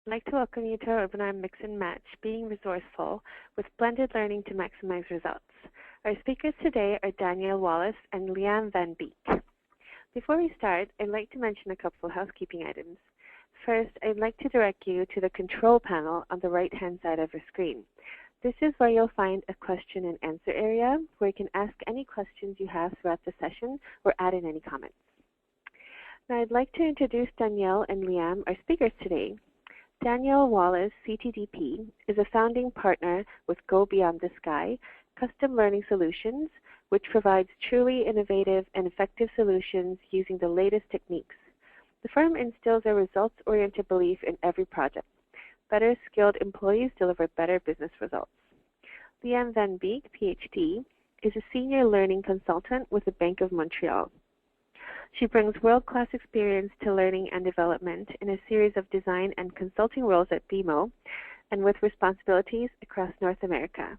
I'd like to welcome you to our webinar Mix and Match, Being Resourceful with Blended Learning to Maximize Results. Our speakers today are Danielle Wallace and Liam Van Beek. Before we start, I'd like to mention a couple of housekeeping items. First, I'd like to direct you to the control panel on the right-hand side of your screen. This is where you'll find a question and answer area where you can ask any questions you have throughout the session or add in any comments. Now, I'd like to introduce Danielle and Liam, our speakers today. Danielle Wallace, CTDP, is a founding partner with Go Beyond the Sky, Custom Learning Solutions, which provides truly innovative and effective solutions using the latest techniques. The firm instills a results-oriented belief in every project. Better skilled employees deliver better business results. Liam Van Beek, PhD, is a senior learning consultant with the Bank of Montreal. She brings world-class experience to learning and development in a series of design and consulting roles at BMO and with responsibilities across North America.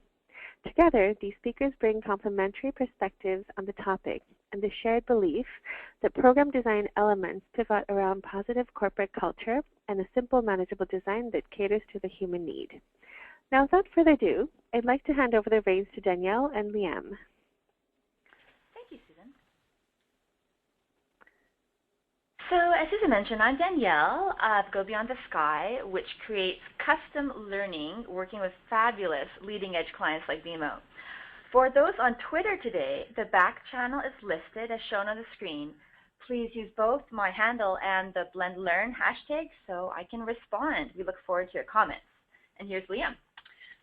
Together, these speakers bring complementary perspectives on the topic and the shared belief that program design elements pivot around positive corporate culture and a simple, manageable design that caters to the human need. Now, without further ado, I'd like to hand over the reins to Danielle and Liam. Thank you, Susan. So, as Susan mentioned, I'm Danielle of Go Beyond the Sky, which creates custom learning working with fabulous leading-edge clients like BMO. For those on Twitter today, the back channel is listed as shown on the screen. Please use both my handle and the BlendLearn hashtag so I can respond. We look forward to your comments. And here's Liam.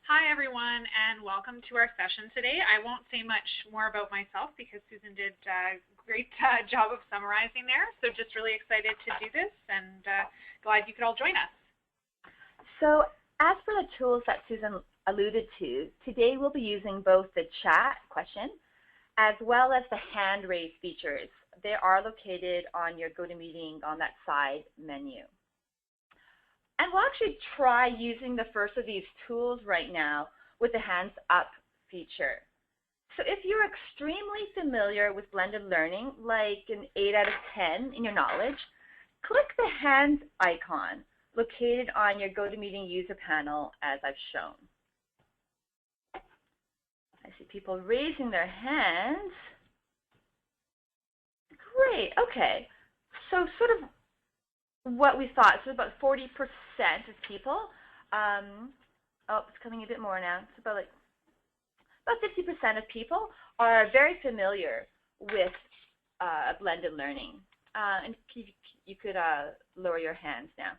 Hi, everyone, and welcome to our session today. I won't say much more about myself because Susan did a great job of summarizing there. So just really excited to do this and glad you could all join us. So as for the tools that Susan alluded to, today we'll be using both the chat question as well as the hand raise features. They are located on your GoToMeeting on that side menu. And we'll actually try using the first of these tools right now with the hands up feature. So if you're extremely familiar with blended learning, like an 8 out of 10 in your knowledge, click the hands icon located on your GoToMeeting user panel as I've shown. I see people raising their hands. Great, okay. So sort of what we thought, so about 40% of people, oh, it's coming a bit more now, it's about 50% of people are very familiar with blended learning. And you could lower your hands now.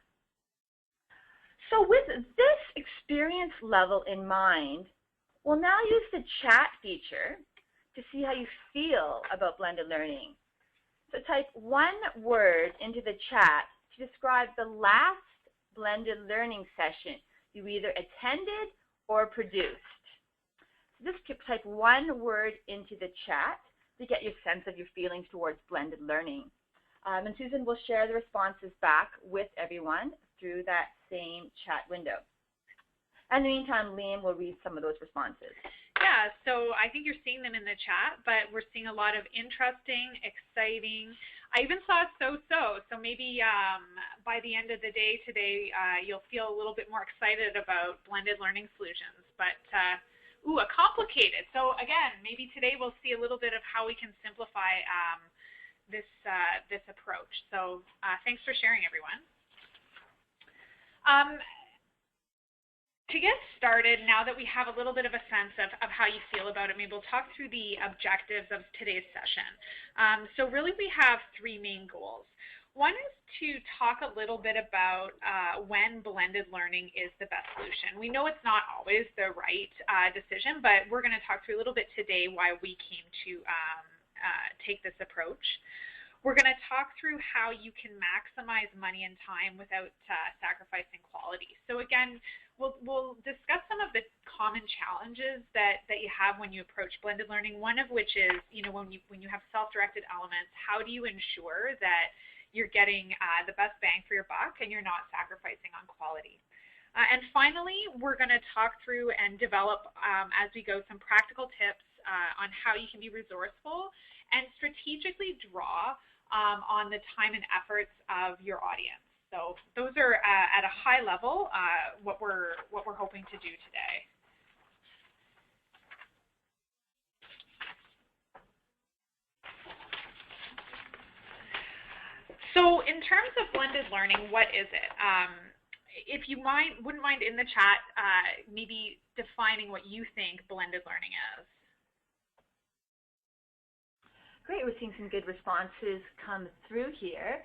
So with this experience level in mind, we'll now use the chat feature to see how you feel about blended learning. So type one word into the chat to describe the last blended learning session you either attended or produced. So just type one word into the chat to get your sense of your feelings towards blended learning. And Susan will share the responses back with everyone through that same chat window. In the meantime, Liam will read some of those responses. Yeah, so I think you're seeing them in the chat, but we're seeing a lot of interesting, exciting. I even saw so-so, so maybe by the end of the day today, you'll feel a little bit more excited about blended learning solutions. But, ooh, a complicated. So again, maybe today we'll see a little bit of how we can simplify this approach. So thanks for sharing, everyone. To get started, now that we have a little bit of a sense of how you feel about it, maybe we'll talk through the objectives of today's session. So really we have three main goals. One is to talk a little bit about when blended learning is the best solution. We know it's not always the right decision, but we're going to talk through a little bit today why we came to take this approach. We're going to talk through how you can maximize money and time without sacrificing quality. So again, we'll discuss some of the common challenges that you have when you approach blended learning. One of which is, when you have self-directed elements, how do you ensure that you're getting the best bang for your buck and you're not sacrificing on quality? And finally, we're going to talk through and develop, as we go, some practical tips on how you can be resourceful and strategically draw on the time and efforts of your audience. So those are at a high level what we're hoping to do today. So in terms of blended learning, what is it? If you wouldn't mind in the chat maybe defining what you think blended learning is. Great, we're seeing some good responses come through here.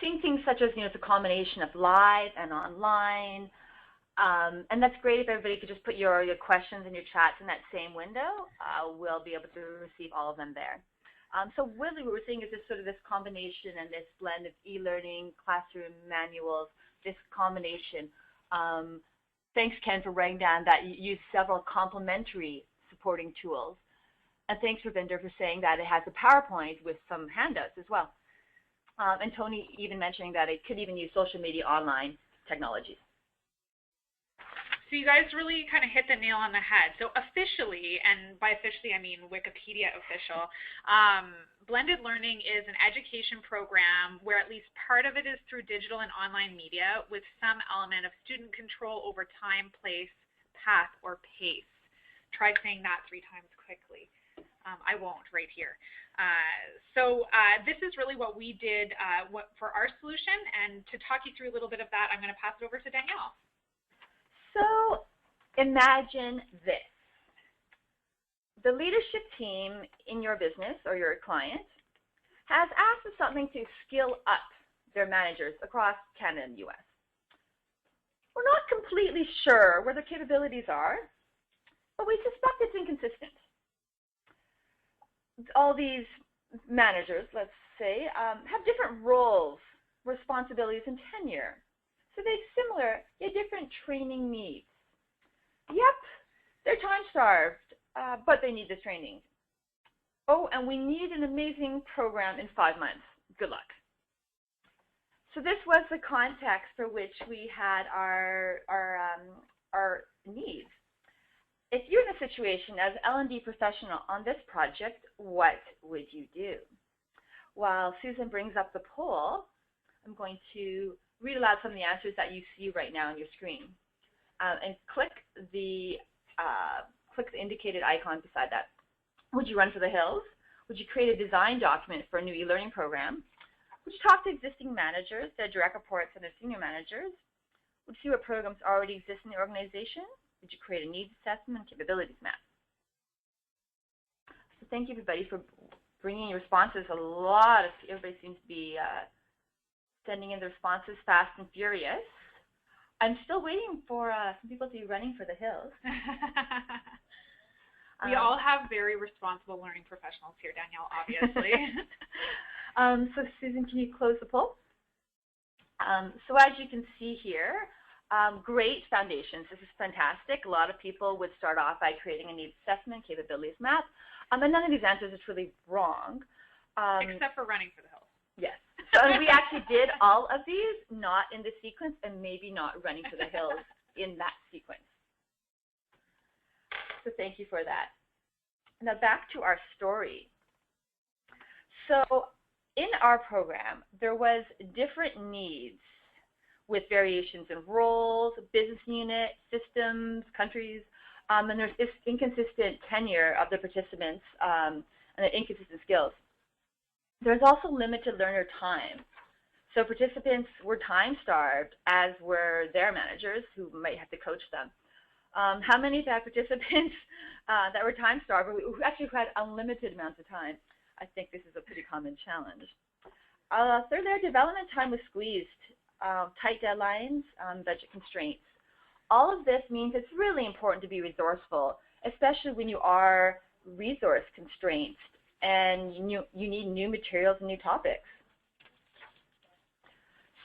Seeing things such as, it's a combination of live and online. And that's great if everybody could just put your questions and your chats in that same window. We'll be able to receive all of them there. So really what we're seeing is this combination and this blend of e-learning, classroom manuals, this combination. Thanks, Ken, for writing down that you use several complementary supporting tools. And thanks, Ravinder, for saying that it has a PowerPoint with some handouts as well. And Tony even mentioning that it could even use social media online technologies. So you guys really kind of hit the nail on the head. So officially, and by officially I mean Wikipedia official, blended learning is an education program where at least part of it is through digital and online media with some element of student control over time, place, path, or pace. Try saying that 3 times quickly. I won't right here. So this is really what we did for our solution, and to talk you through a little bit of that, I'm going to pass it over to Danielle. So imagine this. The leadership team in your business or your client has asked for something to skill up their managers across Canada and the US. We're not completely sure where their capabilities are, but we suspect it's inconsistent. All these managers, let's say, have different roles, responsibilities, and tenure. So they have similar yet different training needs. Yep, they're time-starved, but they need this training. Oh, and we need an amazing program in 5 months. Good luck. So this was the context for which we had our needs. If you're in a situation as L&D professional on this project, what would you do? While Susan brings up the poll, I'm going to read aloud some of the answers that you see right now on your screen. And click the indicated icon beside that. Would you run for the hills? Would you create a design document for a new e-learning program? Would you talk to existing managers, their direct reports, and their senior managers? Would you see what programs already exist in the organization? Would you create a needs assessment and capabilities map? So thank you, everybody, for bringing your responses. Everybody seems to be sending in the responses fast and furious. I'm still waiting for some people to be running for the hills. We all have very responsible learning professionals here, Danielle, obviously. So Susan, can you close the poll? So as you can see here, great foundations. This is fantastic. A lot of people would start off by creating a needs assessment, capabilities map. And none of these answers is really wrong. Except for running for the hills. Yes. So we actually did all of these, not in the sequence, and maybe not running for the hills in that sequence. So thank you for that. Now back to our story. So in our program, there was different needs with variations in roles, business unit, systems, countries, and there's this inconsistent tenure of the participants and the inconsistent skills. There's also limited learner time. So participants were time-starved, as were their managers, who might have to coach them. How many of our participants that were time-starved, who actually had unlimited amounts of time? I think this is a pretty common challenge. Thirdly, their development time was squeezed. Tight deadlines, budget constraints. All of this means it's really important to be resourceful, especially when you are resource constrained and you need new materials and new topics.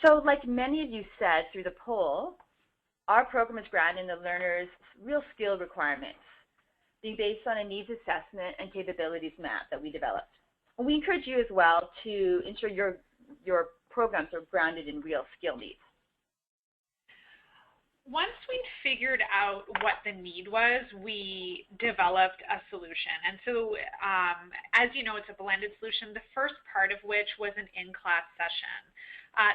So like many of you said through the poll, our program is grounded in the learner's real skill requirements, being based on a needs assessment and capabilities map that we developed. And we encourage you as well to ensure your programs are grounded in real skill needs. Once we'd figured out what the need was, we developed a solution. And so, as you know, it's a blended solution, the first part of which was an in-class session.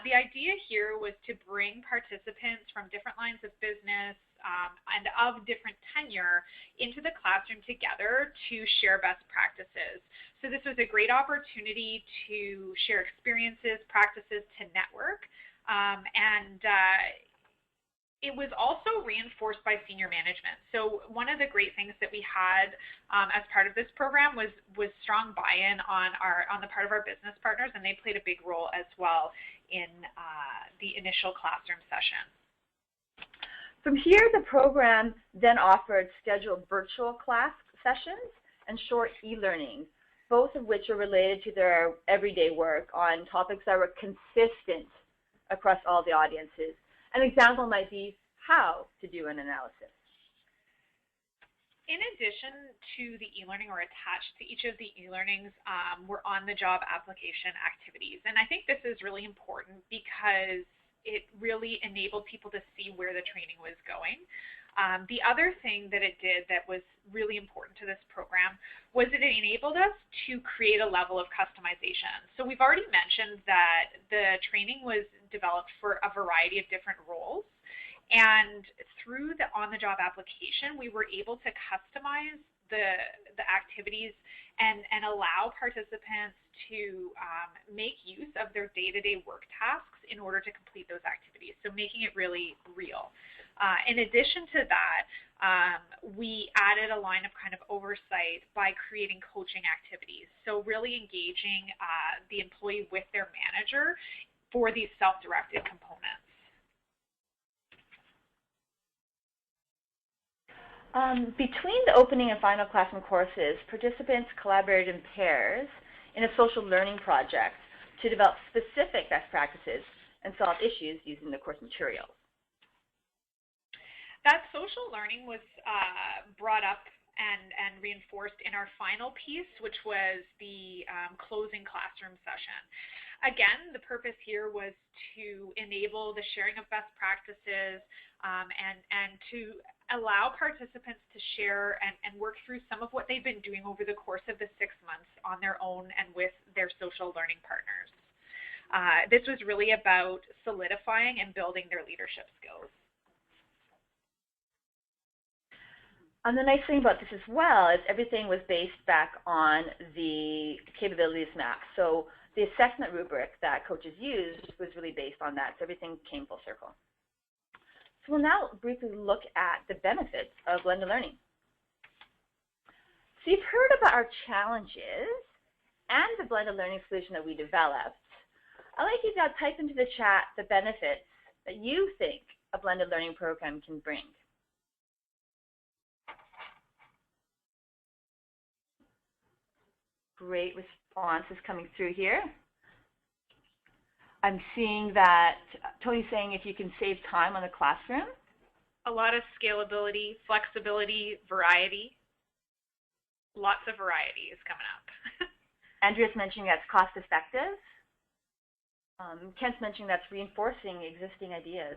The idea here was to bring participants from different lines of business and of different tenure into the classroom together to share best practices. So this was a great opportunity to share experiences, practices, to network, and it was also reinforced by senior management. So one of the great things that we had as part of this program was strong buy-in on the part of our business partners, and they played a big role as well in the initial classroom session. From here, the program then offered scheduled virtual class sessions and short e-learnings, both of which are related to their everyday work on topics that were consistent across all the audiences. An example might be how to do an analysis. In addition to the e-learning, or attached to each of the e-learnings, were on-the-job application activities. And I think this is really important because it really enabled people to see where the training was going. The other thing that it did that was really important to this program was that it enabled us to create a level of customization. So we've already mentioned that the training was developed for a variety of different roles, and through the on-the-job application, we were able to customize the activities and allow participants to make use of their day-to-day work tasks in order to complete those activities, so making it really real. In addition to that, we added a line of kind of oversight by creating coaching activities, so really engaging the employee with their manager for these self-directed components. Between the opening and final classroom courses, participants collaborated in pairs in a social learning project to develop specific best practices and solve issues using the course materials. That social learning was brought up and reinforced in our final piece, which was the closing classroom session. Again, the purpose here was to enable the sharing of best practices and to allow participants to share and work through some of what they've been doing over the course of the 6 months on their own and with their social learning partners. This was really about solidifying and building their leadership skills. And the nice thing about this as well is everything was based back on the capabilities map. So the assessment rubric that coaches used was really based on that. So everything came full circle. So we'll now briefly look at the benefits of blended learning. So you've heard about our challenges and the blended learning solution that we developed. I'd like you to now type into the chat the benefits that you think a blended learning program can bring. Great responses coming through here. I'm seeing that Tony's saying if you can save time on the classroom. A lot of scalability, flexibility, variety. Lots of variety is coming up. Andrea's mentioning that's cost effective. Kent's mentioning that's reinforcing existing ideas.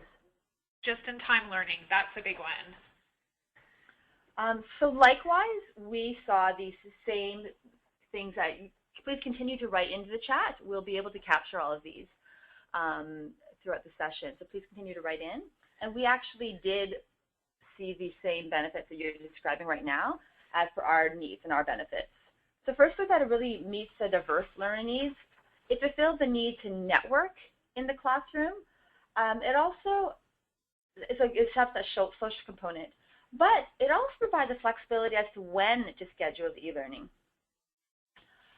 Just-in-time learning, that's a big one. So likewise, we saw these same things that please continue to write into the chat. We'll be able to capture all of these throughout the session. So please continue to write in. And we actually did see these same benefits that you're describing right now as for our needs and our benefits. So first, that it really meets the diverse learning needs. It fulfills the need to network in the classroom. It also has that social component. But it also provides the flexibility as to when to schedule the e-learning.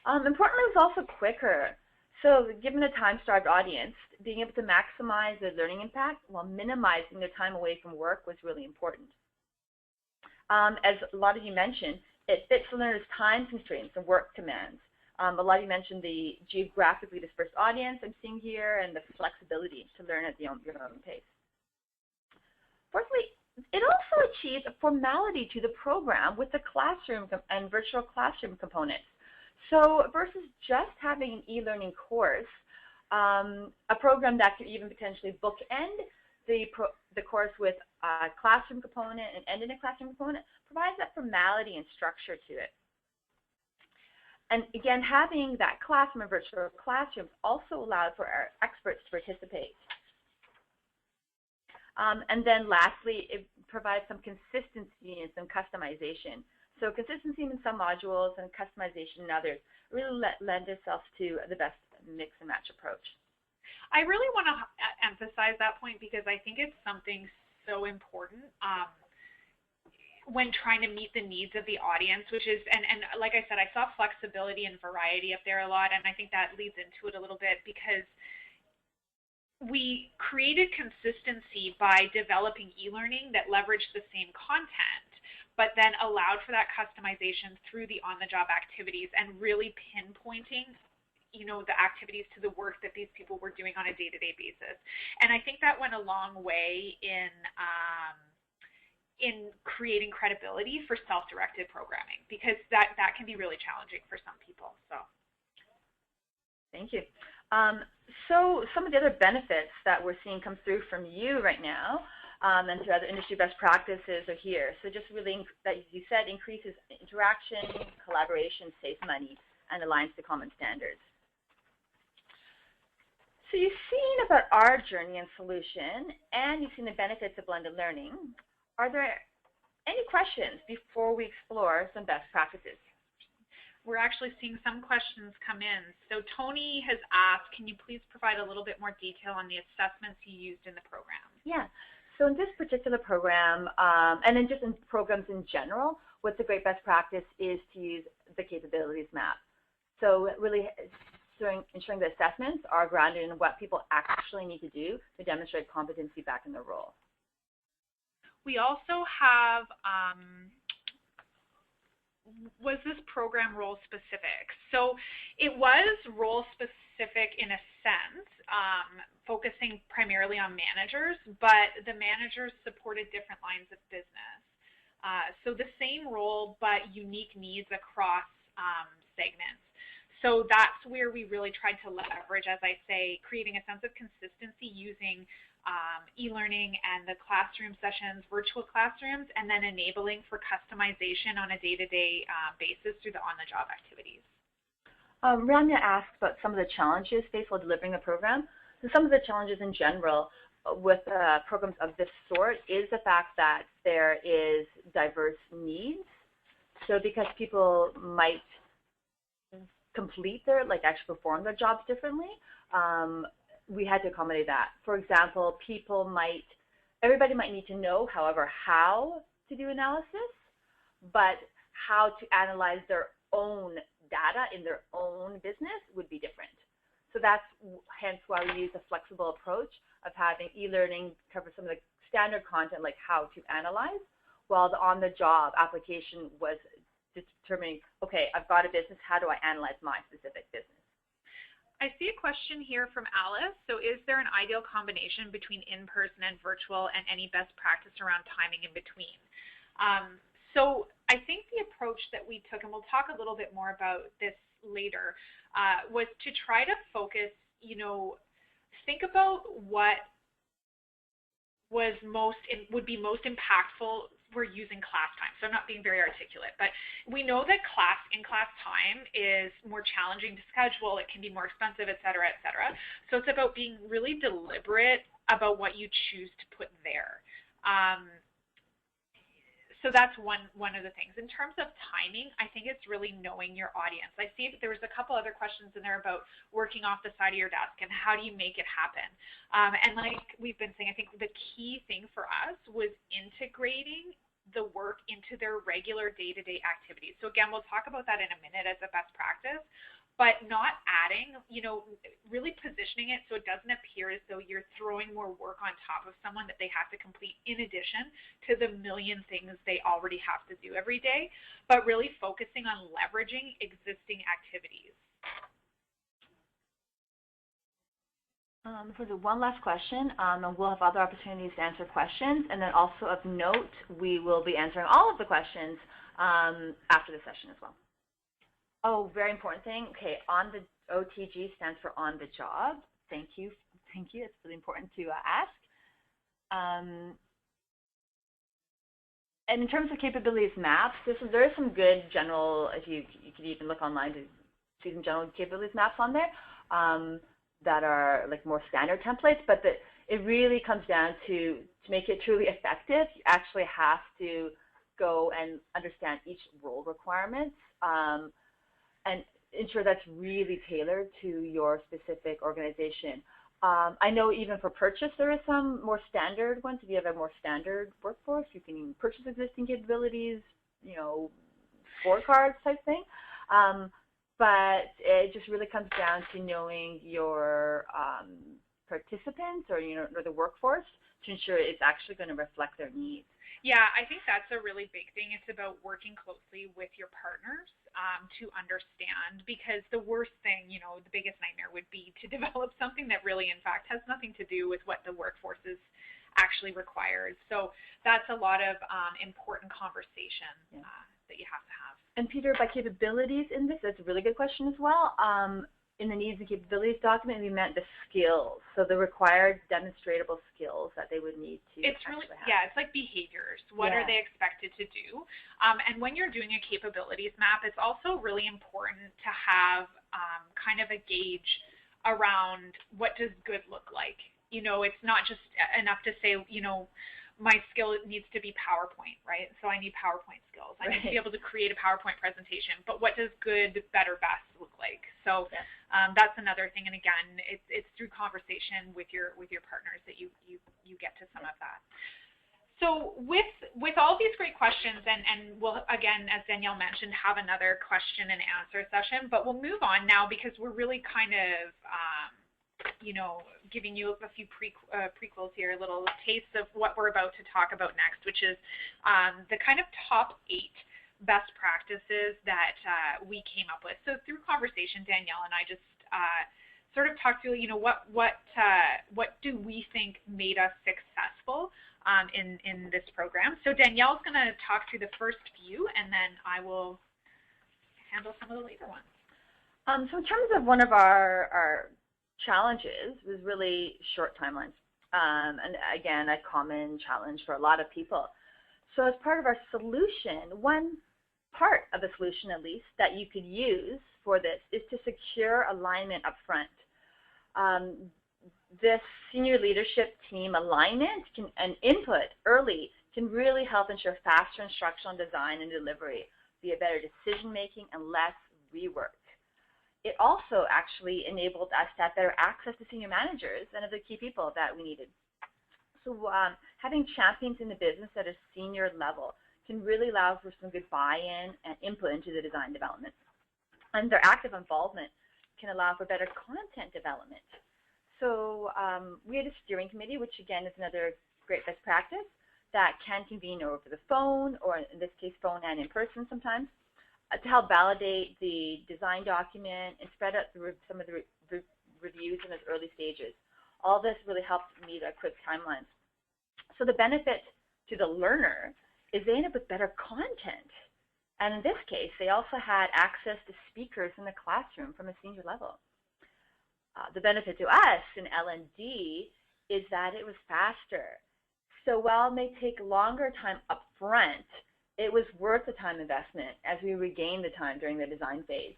Importantly, it was also quicker. So given a time-starved audience, being able to maximize their learning impact while minimizing their time away from work was really important. As a lot of you mentioned, it fits the learners' time constraints and work demands. A lot of you mentioned the geographically dispersed audience I'm seeing here and the flexibility to learn at your own pace. Fourthly, it also achieves a formality to the program with the classroom and virtual classroom components. So versus just having an e-learning course, a program that could even potentially bookend the course with a classroom component and end in a classroom component provides that formality and structure to it. And again, having that classroom and virtual classrooms also allowed for our experts to participate. And then lastly, it provides some consistency and some customization. So consistency in some modules and customization in others really lend itself to the best mix and match approach. I really want to emphasize that point because I think it's something so important when trying to meet the needs of the audience, which is, and like I said, I saw flexibility and variety up there a lot, and I think that leads into it a little bit because we created consistency by developing e-learning that leveraged the same content, but then allowed for that customization through the on-the-job activities and really pinpointing, you know, the activities to the work that these people were doing on a day-to-day basis. And I think that went a long way in creating credibility for self-directed programming, because that can be really challenging for some people. So, thank you. So some of the other benefits that we're seeing come through from you right now and through other industry best practices are here. So just really, that you said, increases interaction, collaboration, saves money, and aligns to common standards. So you've seen about our journey and solution, and you've seen the benefits of blended learning. Are there any questions before we explore some best practices? We're actually seeing some questions come in. So Tony has asked, can you please provide a little bit more detail on the assessments you used in the program? Yeah. So in this particular program, and then just in programs in general, what's a great best practice is to use the capabilities map. So really ensuring the assessments are grounded in what people actually need to do to demonstrate competency back in their role. We also have, was this program role specific? So it was role specific in a sense, focusing primarily on managers, but the managers supported different lines of business. So the same role, but unique needs across segments. So that's where we really tried to leverage, as I say, creating a sense of consistency using e-learning and the classroom sessions, virtual classrooms, and then enabling for customization on a day-to-day basis through the on-the-job activities. Rania asked about some of the challenges faced while delivering the program. So some of the challenges in general with programs of this sort is the fact that there is diverse needs. So because people might complete their, actually perform their jobs differently, we had to accommodate that. For example, everybody might need to know, however, how to do analysis, but how to analyze their own data in their own business would be different. So that's hence why we use a flexible approach of having e-learning cover some of the standard content like how to analyze, while the on-the-job application was determining, okay, I've got a business, how do I analyze my specific business? I see a question here from Alice. So is there an ideal combination between in-person and virtual, and any best practice around timing in between? So I think the approach that we took, and we'll talk a little bit more about this later, was to try to focus, think about what would be most impactful. We're using class time, so I'm not being very articulate, but we know that in-class time is more challenging to schedule, it can be more expensive, et cetera, et cetera. So it's about being really deliberate about what you choose to put there. So that's one of the things. In terms of timing, I think it's really knowing your audience. I see there was a couple other questions in there about working off the side of your desk and how do you make it happen. And like we've been saying, I think the key thing for us was integrating the work into their regular day-to-day activities. So again, we'll talk about that in a minute as a best practice, but not adding, really positioning it so it doesn't appear as though you're throwing more work on top of someone that they have to complete in addition to the million things they already have to do every day, but really focusing on leveraging existing activities. So one last question, and we'll have other opportunities to answer questions, and then also of note, we will be answering all of the questions after the session as well. Oh, very important thing. Okay, on the OTG stands for on the job. Thank you. It's really important to ask. And in terms of capabilities maps, there is some good general, if you could even look online to see some general capabilities maps on there that are like more standard templates, but it really comes down to make it truly effective, you actually have to go and understand each role requirements and ensure that's really tailored to your specific organization. I know even for purchase, there are some more standard ones. If you have a more standard workforce, you can purchase existing capabilities, you know, scorecards type thing. But it just really comes down to knowing your participants or, you know, or the workforce to ensure it's actually going to reflect their needs. Yeah, I think that's a really big thing. It's about working closely with your partners to understand, because the worst thing, you know, the biggest nightmare would be to develop something that really, in fact, has nothing to do with what the workforce is actually requires. So that's a lot of important conversation that you have to have. And Peter, by capabilities in this, that's a really good question as well. In the needs and capabilities document, we meant the skills, so the required demonstratable skills that they would need to have. It's like behaviors. What are they expected to do? And when you're doing a capabilities map, it's also really important to have kind of a gauge around what does good look like. You know, it's not just enough to say, you know, my skill needs to be PowerPoint, right? So I need PowerPoint skills. I need to be able to create a PowerPoint presentation. But what does good, better, best look like? So that's another thing. And again, it's through conversation with your partners that you get to some of that. So with all these great questions, and we'll, again, as Danielle mentioned, have another question and answer session. But we'll move on now because we're really kind of you know, giving you a few prequels here, a little taste of what we're about to talk about next, which is the kind of top 8 best practices that we came up with. So through conversation, Danielle and I just sort of talked through, you know, what do we think made us successful in this program. So Danielle's going to talk through the first few, and then I will handle some of the later ones. So in terms of one of our challenges was really short timelines, and again, a common challenge for a lot of people. So as part of our solution, one part of the solution at least that you could use for this is to secure alignment up front. This senior leadership team alignment and input early can really help ensure faster instructional design and delivery, be a better decision making and less rework. It also actually enabled us to have better access to senior managers and other key people that we needed. So having champions in the business at a senior level can really allow for some good buy-in and input into the design development. And their active involvement can allow for better content development. So we had a steering committee, which again is another great best practice, that can convene over the phone, or in this case phone and in person sometimes, to help validate the design document and spread out some of the reviews in those early stages. All this really helps meet our quick timelines. So the benefit to the learner is they end up with better content. And in this case, they also had access to speakers in the classroom from a senior level. The benefit to us in L&D is that it was faster. So while it may take longer time up front, it was worth the time investment as we regained the time during the design phase.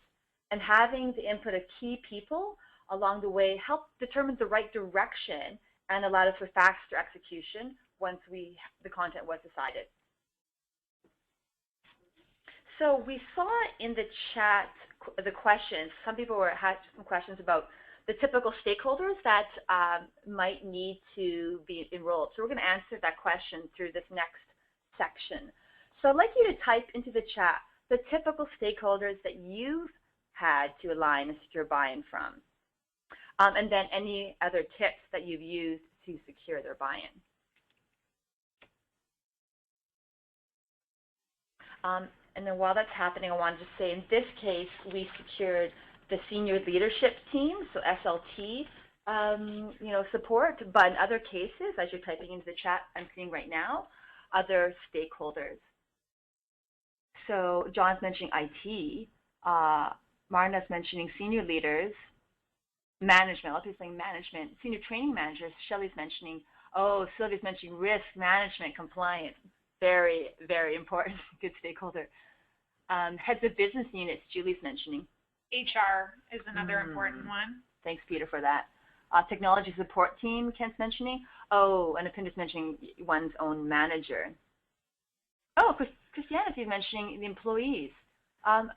And having the input of key people along the way helped determine the right direction and allowed us for faster execution once the content was decided. So we saw in the chat the questions. Some people had some questions about the typical stakeholders that might need to be enrolled. So we're going to answer that question through this next section. So I'd like you to type into the chat the typical stakeholders that you've had to align and secure buy-in from, and then any other tips that you've used to secure their buy-in. And then while that's happening, I wanted to say in this case, we secured the senior leadership team, so SLT, support, but in other cases, as you're typing into the chat I'm seeing right now, other stakeholders. So John's mentioning IT, Marna's mentioning senior leaders, management, I'll be saying management, senior training managers, Shelley's mentioning, Sylvia's mentioning risk management, compliance, very, very important, good stakeholder. Heads of business units, Julie's mentioning. HR is another important one. Thanks, Peter, for that. Technology support team, Kent's mentioning. Oh, and Apinda's mentioning one's own manager. Oh, Christianity is mentioning the employees.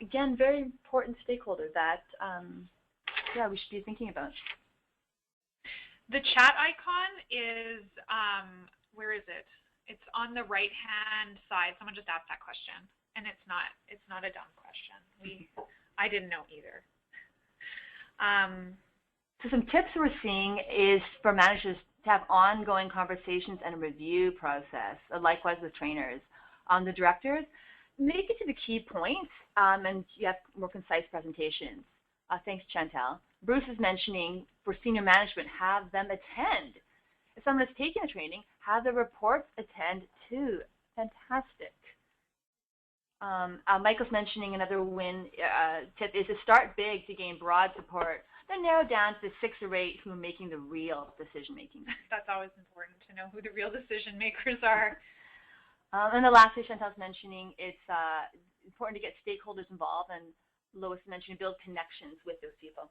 Again, very important stakeholder that, yeah, we should be thinking about. The chat icon is, where is it? It's on the right-hand side. Someone just asked that question, and it's not a dumb question. I didn't know either. So some tips we're seeing is for managers to have ongoing conversations and a review process, likewise with trainers. The directors, make it to the key points, and you have more concise presentations. Thanks, Chantal. Bruce is mentioning for senior management, have them attend. If someone has taken a training, have the reports attend too. Fantastic. Michael's mentioning another win tip is to start big to gain broad support, then narrow down to the 6 or 8 who are making the real decision making. That's always important to know who the real decision makers are. And the last thing Chantal's mentioning, it's important to get stakeholders involved, and Lois mentioned build connections with those people.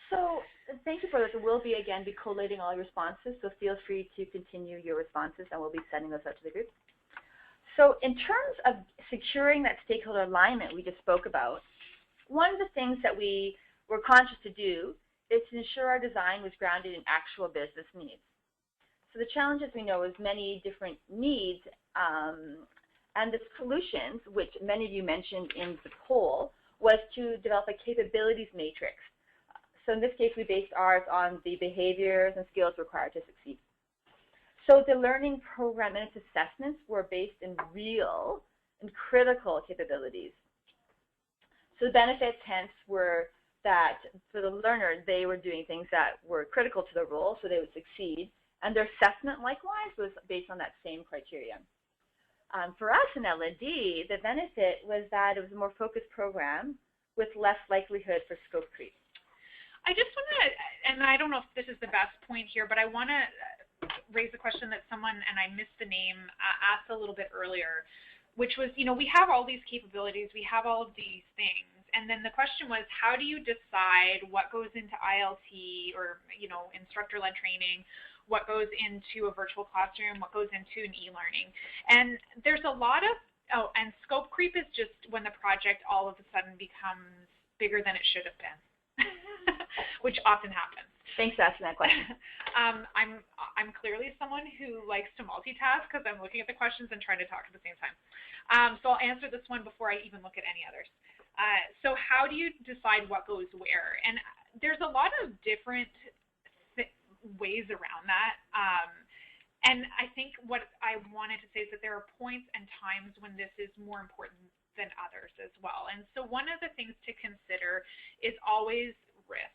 So thank you for this. We'll be collating all your responses, so feel free to continue your responses, and we'll be sending those out to the group. So in terms of securing that stakeholder alignment we just spoke about, one of the things that we were conscious to do is to ensure our design was grounded in actual business needs. So the challenges we know is many different needs, and the solutions, which many of you mentioned in the poll, was to develop a capabilities matrix. So in this case, we based ours on the behaviors and skills required to succeed. So the learning program and its assessments were based in real and critical capabilities. So the benefits, hence, were that for the learner, they were doing things that were critical to the role, so they would succeed. And their assessment, likewise, was based on that same criteria. For us in LED, the benefit was that it was a more focused program with less likelihood for scope creep. I just want to, and I don't know if this is the best point here, but I want to raise a question that someone, and I missed the name, asked a little bit earlier, which was, we have all these capabilities, we have all of these things, and then the question was, how do you decide what goes into ILT or, instructor-led training, what goes into a virtual classroom, what goes into an e-learning? And there's a lot of, and scope creep is just when the project all of a sudden becomes bigger than it should have been, which often happens. Thanks for asking that question. I'm clearly someone who likes to multitask because I'm looking at the questions and trying to talk at the same time. So I'll answer this one before I even look at any others. So how do you decide what goes where? And there's a lot of different ways around that. And I think what I wanted to say is that there are points and times when this is more important than others as well. And so one of the things to consider is always risk.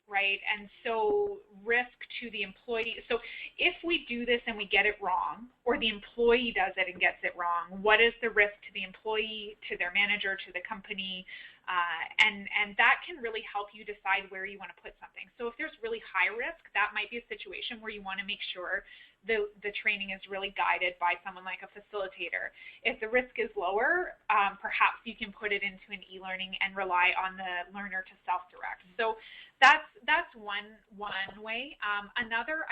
Right? And so risk to the employee. So if we do this and we get it wrong, or the employee does it and gets it wrong, what is the risk to the employee, to their manager, to the company? And that can really help you decide where you want to put something. So if there's really high risk, that might be a situation where you want to make sure the training is really guided by someone like a facilitator. If the risk is lower, perhaps you can put it into an e-learning and rely on the learner to self-direct. So that's one way. Another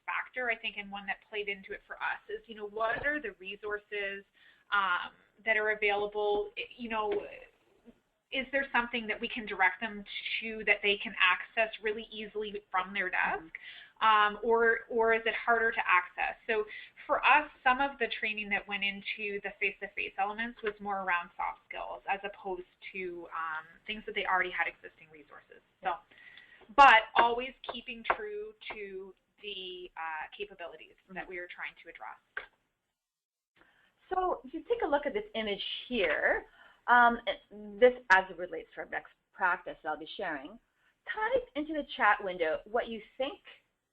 factor, I think, and one that played into it for us is, what are the resources that are available? Is there something that we can direct them to that they can access really easily from their desk? Or is it harder to access? So for us, some of the training that went into the face-to-face elements was more around soft skills as opposed to things that they already had existing resources. So, but always keeping true to the capabilities that we are trying to address. So if you take a look at this image here, this as it relates to our next practice that I'll be sharing, type into the chat window what you think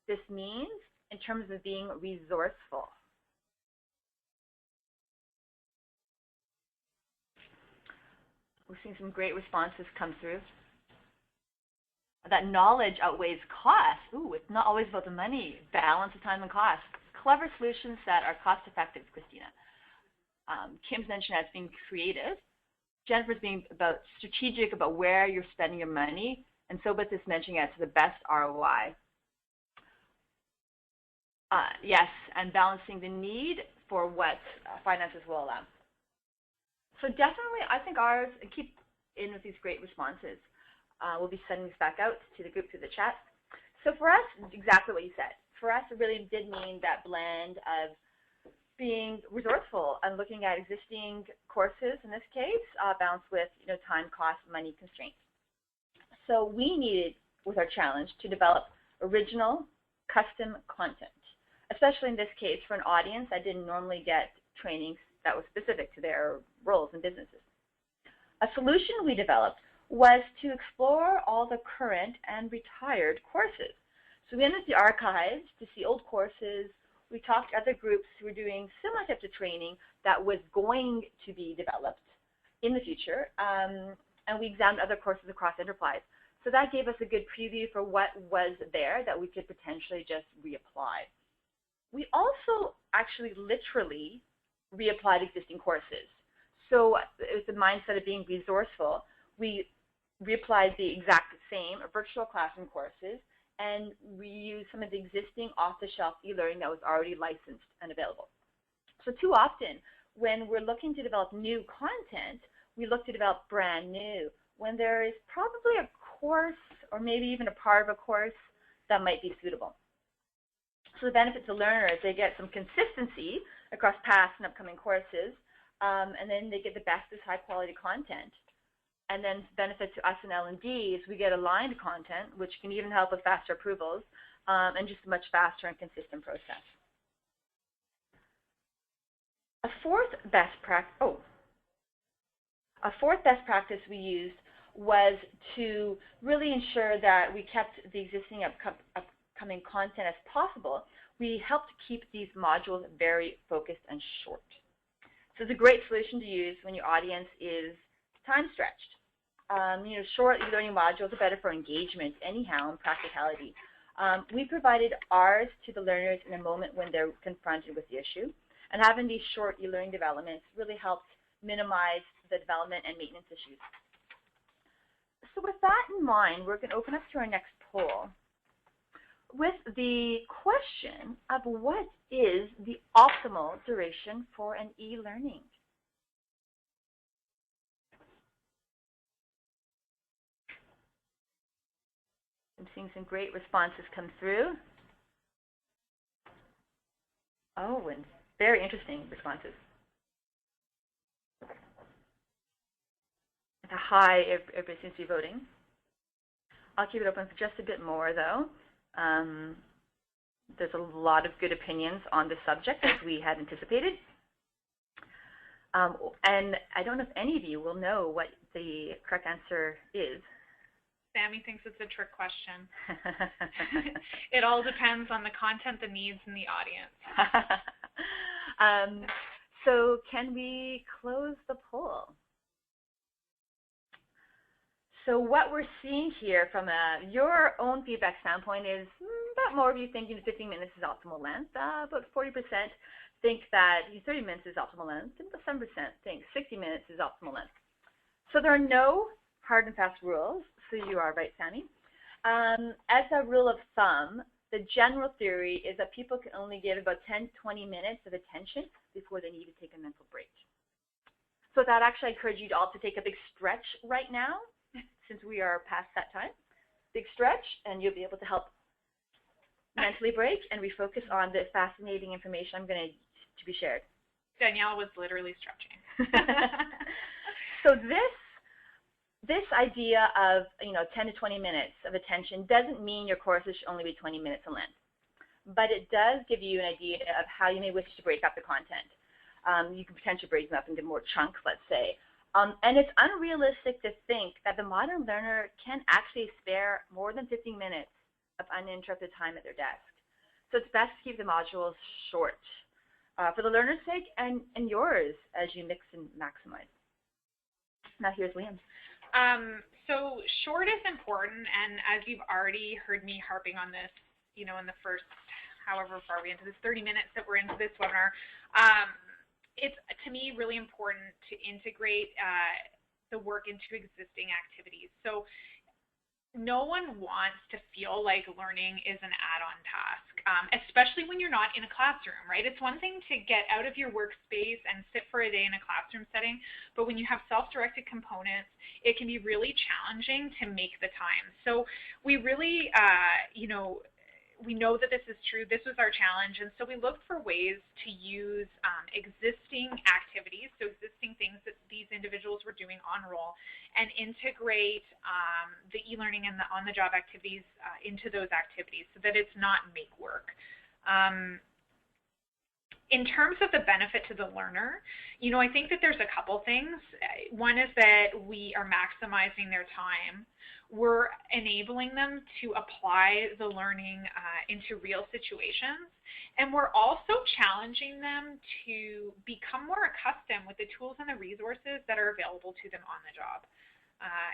this means in terms of being resourceful. We're seeing some great responses come through. That knowledge outweighs cost. Ooh, it's not always about the money. Balance of time and cost. Clever solutions that are cost-effective, Christina. Kim's mentioned as being creative. Jennifer's being about strategic about where you're spending your money, and so with this mentioning it to the best ROI. Yes, and balancing the need for what finances will allow. So definitely, I think ours, and keep in with these great responses. We'll be sending this back out to the group through the chat. So for us, exactly what you said. For us, it really did mean that blend of being resourceful and looking at existing courses, in this case, balanced with time, cost, money constraints. So we needed, with our challenge, to develop original, custom content, especially in this case for an audience that didn't normally get trainings that was specific to their roles and businesses. A solution we developed was to explore all the current and retired courses. So we went into the archives to see old courses. We talked to other groups who were doing similar types of training that was going to be developed in the future, and we examined other courses across enterprise. So that gave us a good preview for what was there that we could potentially just reapply. We also actually literally reapplied existing courses. So it was the mindset of being resourceful. We reapplied the exact same virtual classroom courses, and we used some of the existing off-the-shelf e-learning that was already licensed and available. So too often, when we're looking to develop new content, we look to develop brand new, when there is probably a course or maybe even a part of a course that might be suitable. So the benefit to learners, they get some consistency across past and upcoming courses, and then they get the best is high-quality content. And then benefit to us and L&D is we get aligned content, which can even help with faster approvals, and just a much faster and consistent process. A fourth best practice we used was to really ensure that we kept the existing upcoming content as possible. We helped keep these modules very focused and short. So it's a great solution to use when your audience is time-stretched. Short e-learning modules are better for engagement anyhow and practicality. We provided ours to the learners in a moment when they're confronted with the issue, and having these short e-learning developments really helps minimize the development and maintenance issues. So with that in mind, we're going to open up to our next poll with the question of what is the optimal duration for an e-learning? I'm seeing some great responses come through. Oh, and very interesting responses. At a high, everybody seems to be voting. I'll keep it open for just a bit more, though. There's a lot of good opinions on this subject, as we had anticipated. And I don't know if any of you will know what the correct answer is. Sammy thinks it's a trick question. It all depends on the content, the needs, and the audience. So can we close the poll? So what we're seeing here from your own feedback standpoint is about more of you thinking 15 minutes is optimal length. About 40% think that 30 minutes is optimal length, and about 7% think 60 minutes is optimal length. So there are no hard and fast rules. So you are right, Sammy. As a rule of thumb, the general theory is that people can only give about 10 to 20 minutes of attention before they need to take a mental break. So that actually I encourage you all to take a big stretch right now, since we are past that time. Big stretch, and you'll be able to help mentally break and refocus on the fascinating information I'm going to be shared. Danielle was literally stretching. So this idea of 10 to 20 minutes of attention doesn't mean your courses should only be 20 minutes in length, but it does give you an idea of how you may wish to break up the content. You can potentially break them up into more chunks, let's say. And it's unrealistic to think that the modern learner can actually spare more than 15 minutes of uninterrupted time at their desk. So it's best to keep the modules short for the learner's sake and yours as you mix and maximize. Now here's Liam. So short is important, and as you've already heard me harping on this, in the first, however far we into this 30 minutes that we're into this webinar, it's, to me, really important to integrate the work into existing activities. So no one wants to feel like learning is an add-on task, especially when you're not in a classroom, right? It's one thing to get out of your workspace and sit for a day in a classroom setting, but when you have self-directed components, it can be really challenging to make the time. So we really, we know that this is true. This was our challenge, and so we looked for ways to use existing activities, so existing things that these individuals were doing on roll, and integrate the e-learning and the on-the-job activities into those activities so that it's not make work. In terms of the benefit to the learner, I think that there's a couple things. One is that we are maximizing their time. We're enabling them to apply the learning into real situations, and we're also challenging them to become more accustomed with the tools and the resources that are available to them on the job.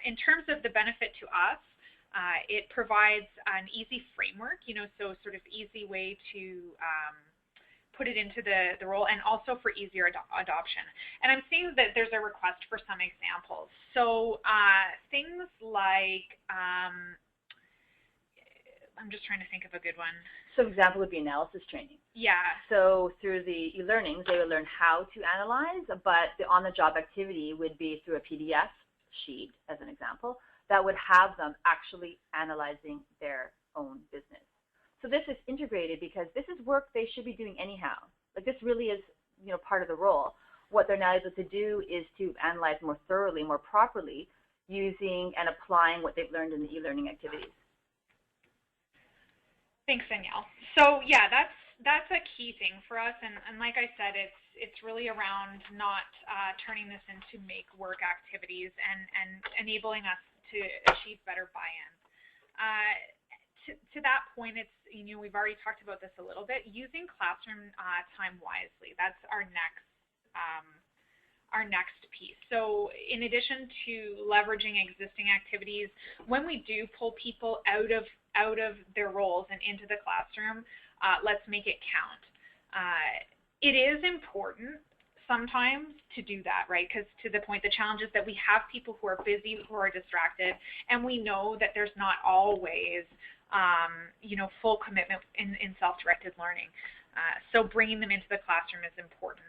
In terms of the benefit to us, it provides an easy framework, so sort of easy way to put it into the role, and also for easier adoption. And I'm seeing that there's a request for some examples. So things like, I'm just trying to think of a good one. So example would be analysis training. Yeah. So through the e-learnings, they would learn how to analyze, but the on-the-job activity would be through a PDF sheet, as an example, that would have them actually analyzing their own business. So this is integrated because this is work they should be doing anyhow. Like, this really is, part of the role. What they're now able to do is to analyze more thoroughly, more properly, using and applying what they've learned in the e-learning activities. Thanks, Danielle. So yeah, that's a key thing for us, and like I said, it's really around not turning this into make work activities and enabling us to achieve better buy-in. To that point, it's, we've already talked about this a little bit, using classroom time wisely. That's our next piece. So in addition to leveraging existing activities, when we do pull people out of their roles and into the classroom, let's make it count. It is important sometimes to do that, right? Because to the point, the challenge is that we have people who are busy, who are distracted, and we know that there's not always full commitment in self-directed learning. So bringing them into the classroom is important.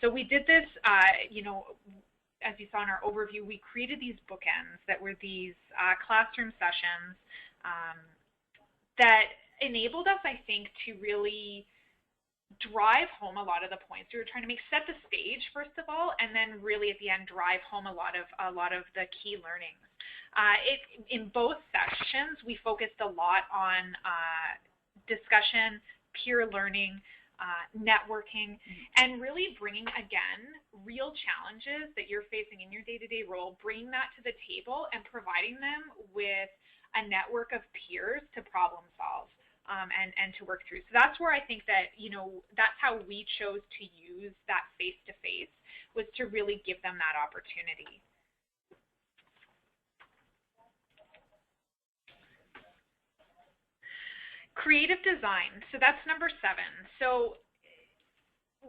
So we did this, as you saw in our overview, we created these bookends that were these classroom sessions that enabled us, I think, to really drive home a lot of the points. We were trying to set the stage, first of all, and then really at the end drive home a lot of the key learnings. In both sessions, we focused a lot on discussion, peer learning, networking, and really bringing, again, real challenges that you're facing in your day-to-day role, bringing that to the table and providing them with a network of peers to problem solve and to work through. So that's where I think that, that's how we chose to use that face-to-face, was to really give them that opportunity. Creative design, so that's number 7. So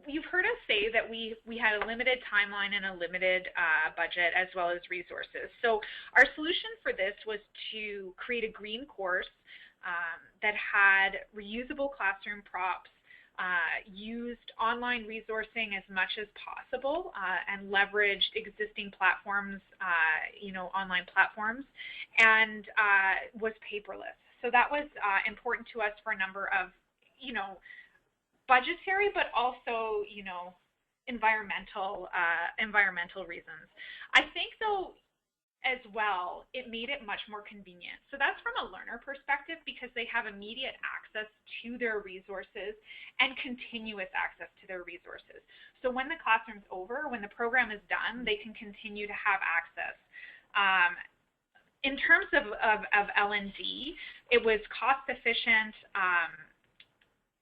you've heard us say that we had a limited timeline and a limited budget, as well as resources. So our solution for this was to create a green course that had reusable classroom props, used online resourcing as much as possible, and leveraged existing platforms, online platforms, and was paperless. So that was important to us for a number of, budgetary, but also, environmental reasons. I think, though, as well, it made it much more convenient. So that's from a learner perspective, because they have immediate access to their resources and continuous access to their resources. So when the classroom's over, when the program is done, they can continue to have access. In terms of L&D, it was cost efficient.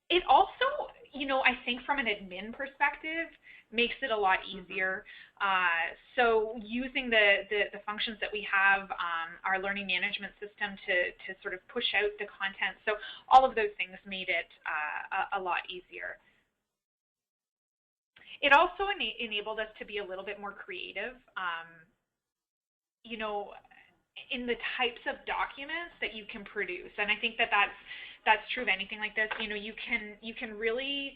It also, I think from an admin perspective, makes it a lot easier. So using the functions that we have, our learning management system to sort of push out the content. So all of those things made it a lot easier. It also enabled us to be a little bit more creative. you know, in the types of documents that you can produce. And I think that that's true of anything like this. You know, you can really,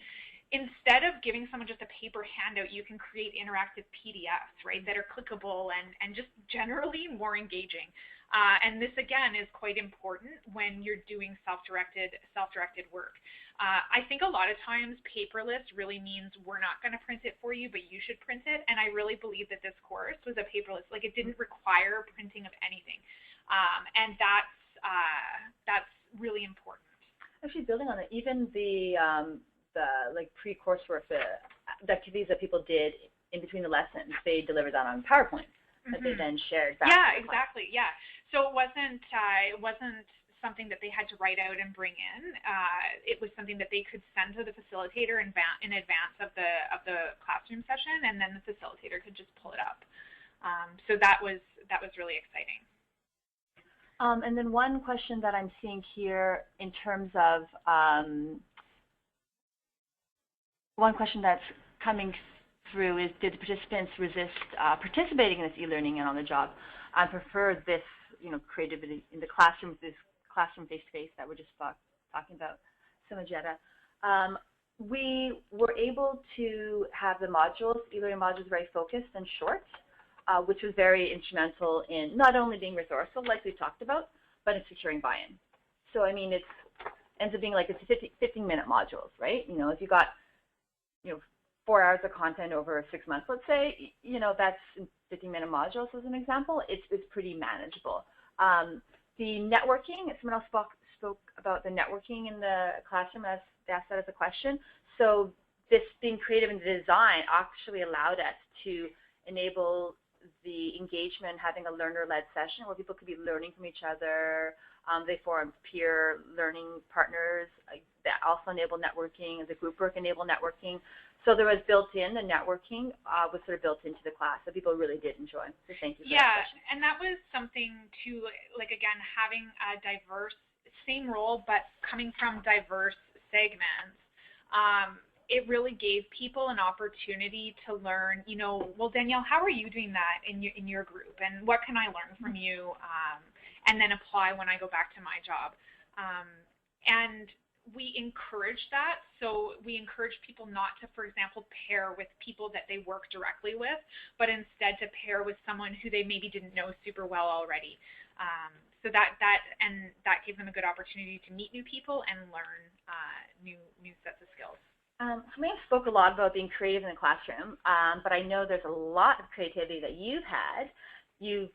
instead of giving someone just a paper handout, you can create interactive PDFs, right, that are clickable and just generally more engaging. And this, again, is quite important when you're doing self-directed work. I think a lot of times paperless really means we're not going to print it for you, but you should print it. And I really believe that this course was a paperless, like it didn't require printing of anything. And that's really important. Actually, building on it, even the like pre-coursework, the activities that people did in between the lessons, they delivered that on PowerPoint that they then shared back. Yeah, exactly. Yeah. So it wasn't something that they had to write out and bring in. It was something that they could send to the facilitator in advance of the classroom session, and then the facilitator could just pull it up. So that was really exciting. And then one question that I'm seeing here in terms of one question that's coming through is, did the participants resist participating in this e-learning and on the job and prefer this, you know, creativity in the classroom, this classroom face-to-face that we're just talking about, Samajeta. We were able to have the modules, e-learning modules, very focused and short, which was very instrumental in not only being resourceful, like we talked about, but in securing buy-in. So, I mean, it ends up being like it's 15-minute modules, right? You know, if you got, you know, 4 hours of content over 6 months, let's say, you know, that's 15-minute modules as an example. It's pretty manageable. The networking, someone else spoke about the networking in the classroom, as they asked that as a question. So this being creative in the design actually allowed us to enable the engagement, having a learner-led session where people could be learning from each other. They formed peer learning partners that also enable networking, as a group work enable networking. So there was built-in, the networking was sort of built into the class that people really did enjoy. So thank you for that question. And that was something too, like again, having a diverse, same role, but coming from diverse segments. It really gave people an opportunity to learn, you know, well, Danielle, how are you doing that in your group? And what can I learn from you? And then apply when I go back to my job. And we encourage that. So we encourage people not to, for example, pair with people that they work directly with, but instead to pair with someone who they maybe didn't know super well already. So that gave them a good opportunity to meet new people and learn new sets of skills. Somebody spoke a lot about being creative in the classroom, but I know there's a lot of creativity that you've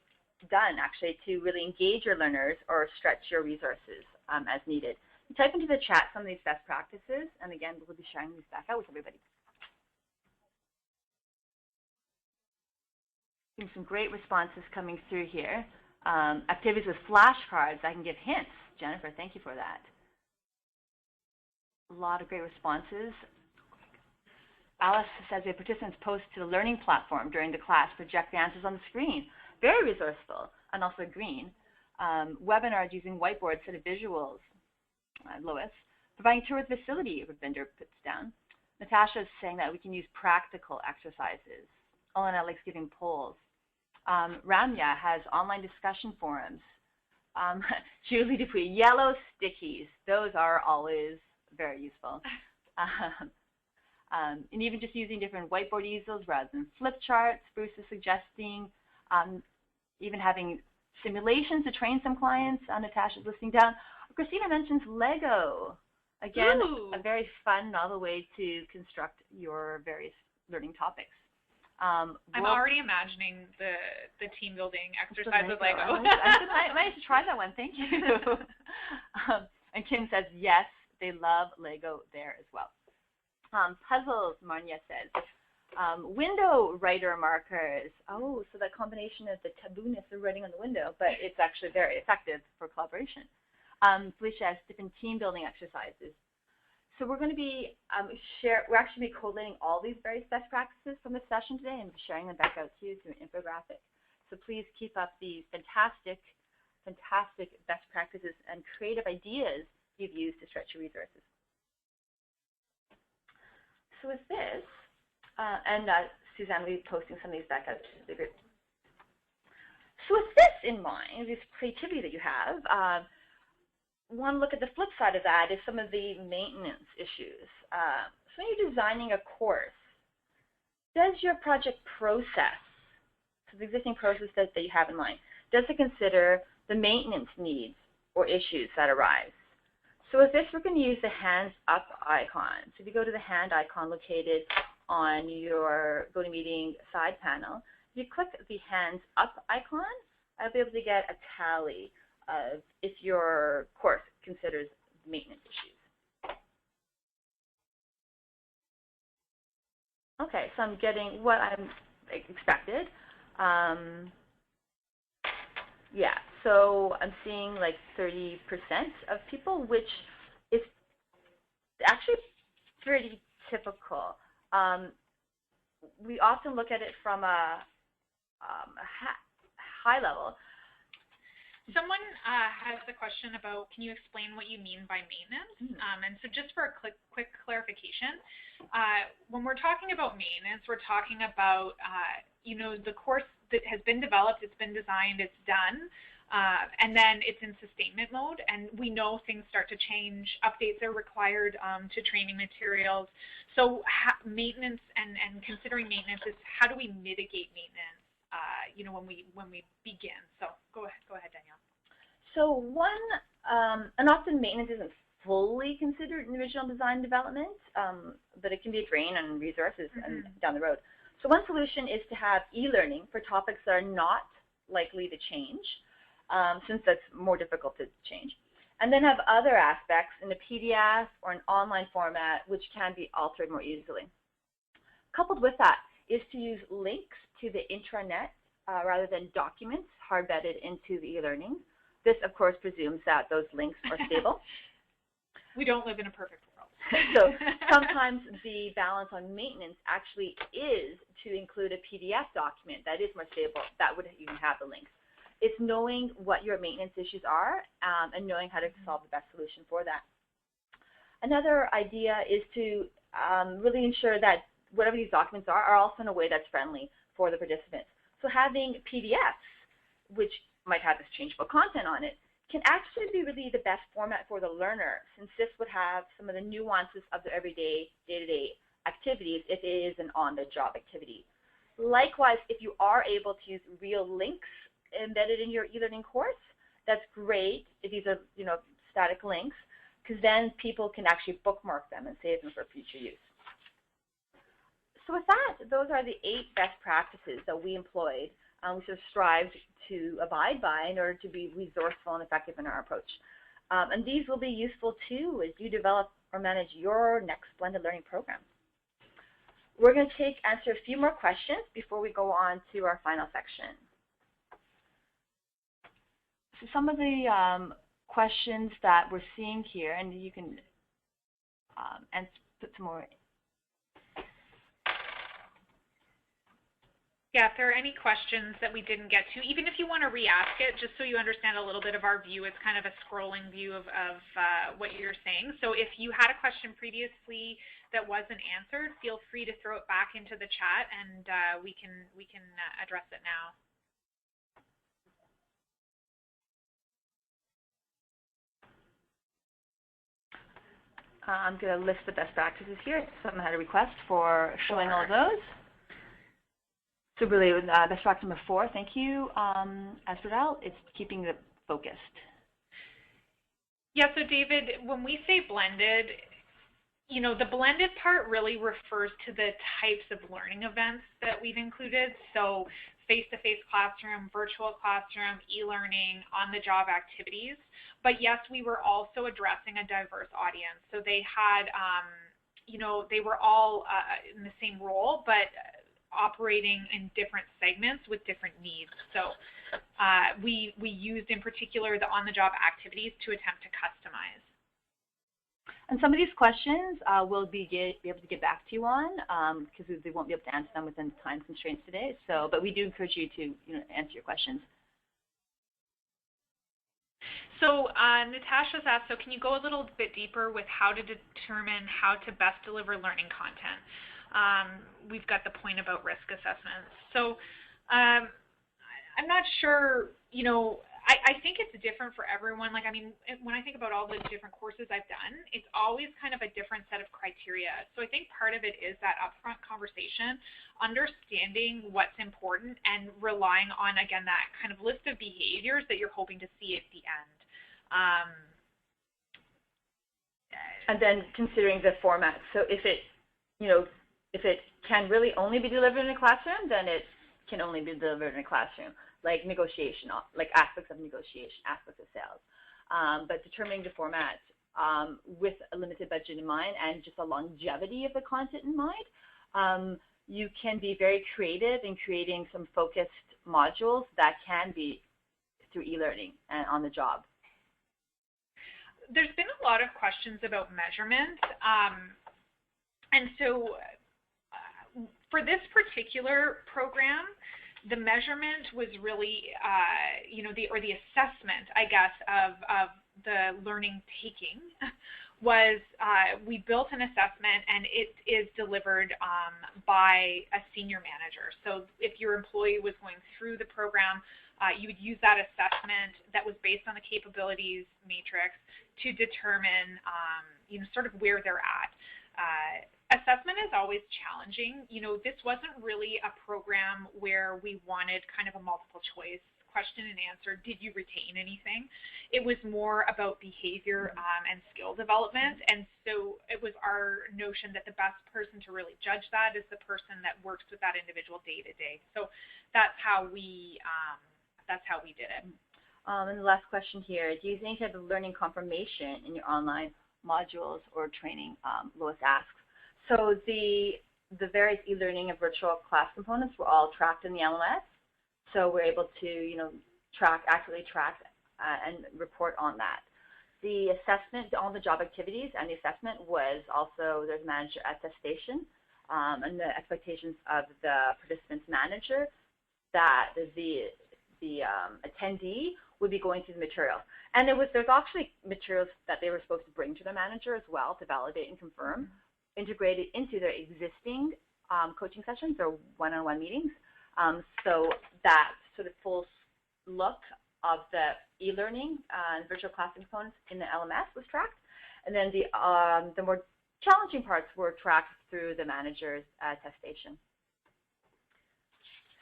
done actually to really engage your learners or stretch your resources as needed. You type into the chat some of these best practices, and again, we'll be sharing these back out with everybody. Some great responses coming through here. Activities with flashcards, I can give hints. Jennifer, thank you for that. A lot of great responses. Alice says the participants post to the learning platform during the class, project the answers on the screen. Very resourceful and also green. Webinars using whiteboards instead of visuals. Lois. Providing tour of the facility, Ravinder puts down. Natasha is saying that we can use practical exercises. Elena likes giving polls. Ramya has online discussion forums. Julie Dupuy, yellow stickies. Those are always very useful. And even just using different whiteboard easels rather than flip charts. Bruce is suggesting even having simulations to train some clients. Natasha's listing down. Christina mentions Lego. Again, a very fun, novel way to construct your various learning topics. I'm already imagining the team building exercise with Lego. I might have to try that one. Thank you. And Kim says, yes, they love Lego there as well. Puzzles, Manya says. Window writer markers. Oh, so that combination of the tabooness of writing on the window, but it's actually very effective for collaboration. Felicia has different team building exercises. So we're going to be we're actually be collating all these various best practices from the session today and sharing them back out to you through an infographic. So please keep up these fantastic best practices and creative ideas you've used to stretch your resources. So with this, and Suzanne will be posting some of these back out to the group. So with this in mind, this creativity that you have, one look at the flip side of that is some of the maintenance issues. So when you're designing a course, does your project process, so the existing process that you have in mind, does it consider the maintenance needs or issues that arise? So with this, we're going to use the hands up icon. So if you go to the hand icon located on your GoToMeeting side panel, if you click the hands up icon, I'll be able to get a tally of if your course considers maintenance issues. Okay, so I'm getting what I'm expected. Yeah, so I'm seeing like 30% of people, which is actually pretty typical. We often look at it from a high level. Someone has a question about, can you explain what you mean by maintenance? And so just for a quick clarification, when we're talking about maintenance, we're talking about, the course that has been developed, it's been designed, it's done, and then it's in sustainment mode, and we know things start to change, updates are required to training materials. So maintenance and considering maintenance is how do we mitigate maintenance? When we begin. So go ahead, Danielle. So and often maintenance isn't fully considered in original design development, but it can be a drain on resources down the road. So one solution is to have e-learning for topics that are not likely to change, since that's more difficult to change, and then have other aspects in a PDF or an online format which can be altered more easily. Coupled with that is to use links to the intranet rather than documents hard-bedded into the e-learning. This, of course, presumes that those links are stable. We don't live in a perfect world. So sometimes the balance on maintenance actually is to include a PDF document that is more stable, that would even have the links. It's knowing what your maintenance issues are and knowing how to solve the best solution for that. Another idea is to really ensure that whatever these documents are also in a way that's friendly for the participants. So having PDFs, which might have this changeable content on it, can actually be really the best format for the learner, since this would have some of the nuances of their everyday, day-to-day activities if it is an on-the-job activity. Likewise, if you are able to use real links embedded in your e-learning course, that's great if these are static links, because then people can actually bookmark them and save them for future use. So with that, those are the 8 best practices that we employed. We sort of strived to abide by in order to be resourceful and effective in our approach. And these will be useful too as you develop or manage your next blended learning program. We're going to answer a few more questions before we go on to our final section. So some of the questions that we're seeing here, and you can put some more. Yeah, if there are any questions that we didn't get to, even if you want to re-ask it, just so you understand a little bit of our view, it's kind of a scrolling view of what you're saying. So if you had a question previously that wasn't answered, feel free to throw it back into the chat, and we can address it now. I'm going to list the best practices here. Someone had a request for showing all of those. So really, best practice number 4, thank you, Asphodel, it's keeping it focused. Yeah, so David, when we say blended, the blended part really refers to the types of learning events that we've included. So face-to-face classroom, virtual classroom, e-learning, on-the-job activities. But yes, we were also addressing a diverse audience. So they had, they were all in the same role, but operating in different segments with different needs. So we used in particular the on-the-job activities to attempt to customize. And some of these questions we'll be able to get back to you on because we won't be able to answer them within time constraints today. So, but we do encourage you to answer your questions. So Natasha's asked, so can you go a little bit deeper with how to determine how to best deliver learning content? We've got the point about risk assessments. So I I'm not sure, you know, I think it's different for everyone. Like, I mean, when I think about all the different courses I've done, it's always kind of a different set of criteria. So I think part of it is that upfront conversation, understanding what's important, and relying on, again, that kind of list of behaviors that you're hoping to see at the end. And then considering the format. So if it, you know, if it can really only be delivered in a classroom, then it can only be delivered in a classroom, like negotiation, like aspects of negotiation, aspects of sales. But determining the format with a limited budget in mind and just a longevity of the content in mind, you can be very creative in creating some focused modules that can be through e-learning and on the job. There's been a lot of questions about measurement. And so for this particular program, the measurement was really, you know, the assessment, I guess, of the learning taking was we built an assessment, and it is delivered by a senior manager. So if your employee was going through the program, you would use that assessment that was based on the capabilities matrix to determine, you know, sort of where they're at. Assessment is always challenging. You know, this wasn't really a program where we wanted kind of a multiple choice question and answer, did you retain anything? It was more about behavior and skill development, and so it was our notion that the best person to really judge that is the person that works with that individual day to day. So that's how we did it. And the last question here, do you use any type of learning confirmation in your online modules or training? Lois asks. So the various e-learning and virtual class components were all tracked in the LMS. So we're able to, you know, accurately track and report on that. The assessment, all the job activities and the assessment was also, there's manager attestation and the expectations of the participant's manager that the attendee would be going through the material. And there's actually materials that they were supposed to bring to their manager as well to validate and confirm, integrated into their existing coaching sessions or one-on-one meetings. So that sort of full look of the e-learning and virtual classroom components in the LMS was tracked. And then the more challenging parts were tracked through the manager's attestation.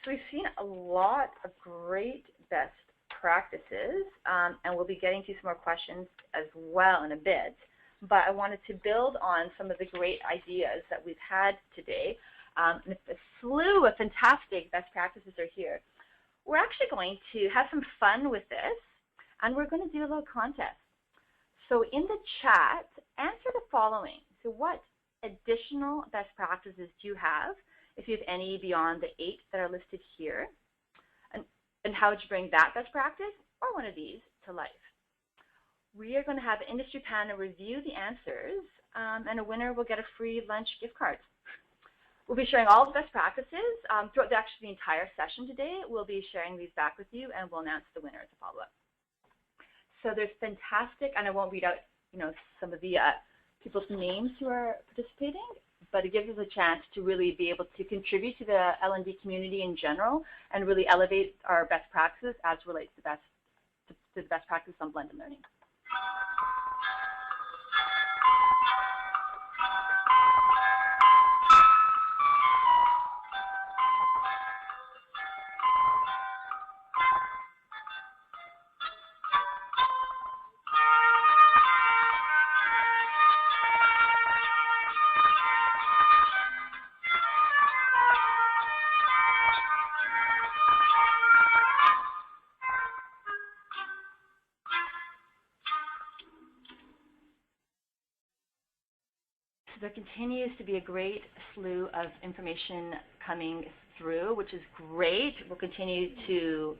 So we've seen a lot of great best practices, and we'll be getting to some more questions as well in a bit. But I wanted to build on some of the great ideas that we've had today. And a slew of fantastic best practices are here. We're actually going to have some fun with this, and we're going to do a little contest. So in the chat, answer the following. So what additional best practices do you have, if you have any beyond the 8 that are listed here? And how would you bring that best practice or one of these to life? We are going to have an industry panel review the answers, and a winner will get a free lunch gift card. We'll be sharing all the best practices throughout actually the entire session today. We'll be sharing these back with you, and we'll announce the winner as a follow-up. So there's fantastic, and I won't read out, you know, some of the people's names who are participating, but it gives us a chance to really be able to contribute to the L&D community in general and really elevate our best practices as relates to the best practice on blended learning. There continues to be a great slew of information coming through, which is great. We'll continue to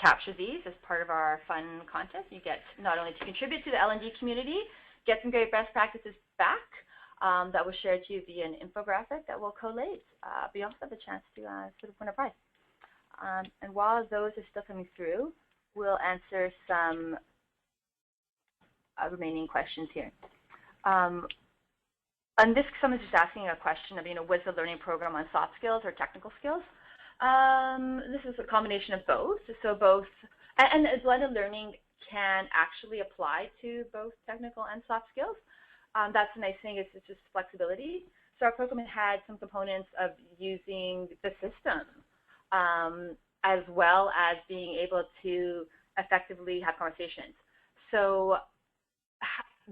capture these as part of our fun contest. You get not only to contribute to the L&D community, get some great best practices back that will share to you via an infographic that we'll collate. But you also have the chance to sort of win a prize. And while those are still coming through, we'll answer some remaining questions here. And this, someone's just asking a question of, you know, was the learning program on soft skills or technical skills? This is a combination of both. So both, and blended learning can actually apply to both technical and soft skills. That's the nice thing, is it's just flexibility. So our program had some components of using the system, as well as being able to effectively have conversations. So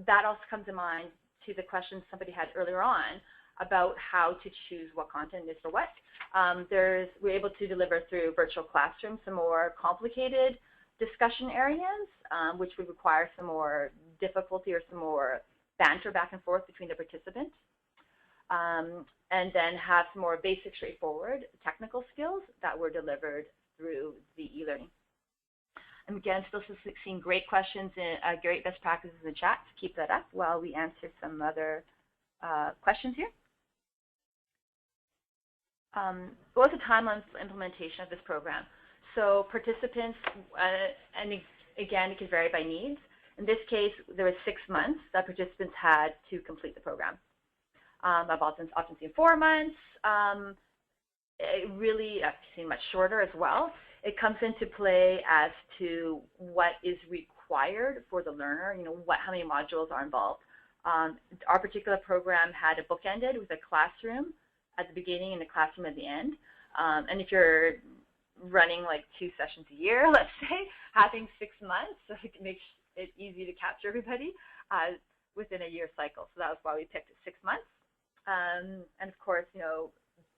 that also comes to mind to the question somebody had earlier on about how to choose what content is for what. We're able to deliver through virtual classrooms some more complicated discussion areas, which would require some more difficulty or some more banter back and forth between the participants. And then have some more basic, straightforward technical skills that were delivered through the e-learning. And again, still seeing great questions and great best practices in the chat. Keep that up while we answer some other questions here. What was the timeline for implementation of this program? So participants, and again, it can vary by needs. In this case, there was 6 months that participants had to complete the program. I've often seen 4 months. I've seen much shorter as well. It comes into play as to what is required for the learner, how many modules are involved. Our particular program had a bookended with a classroom at the beginning and a classroom at the end. And if you're running like 2 sessions a year, let's say, having 6 months, so it makes it easy to capture everybody within a year cycle. So that was why we picked 6 months. And of course,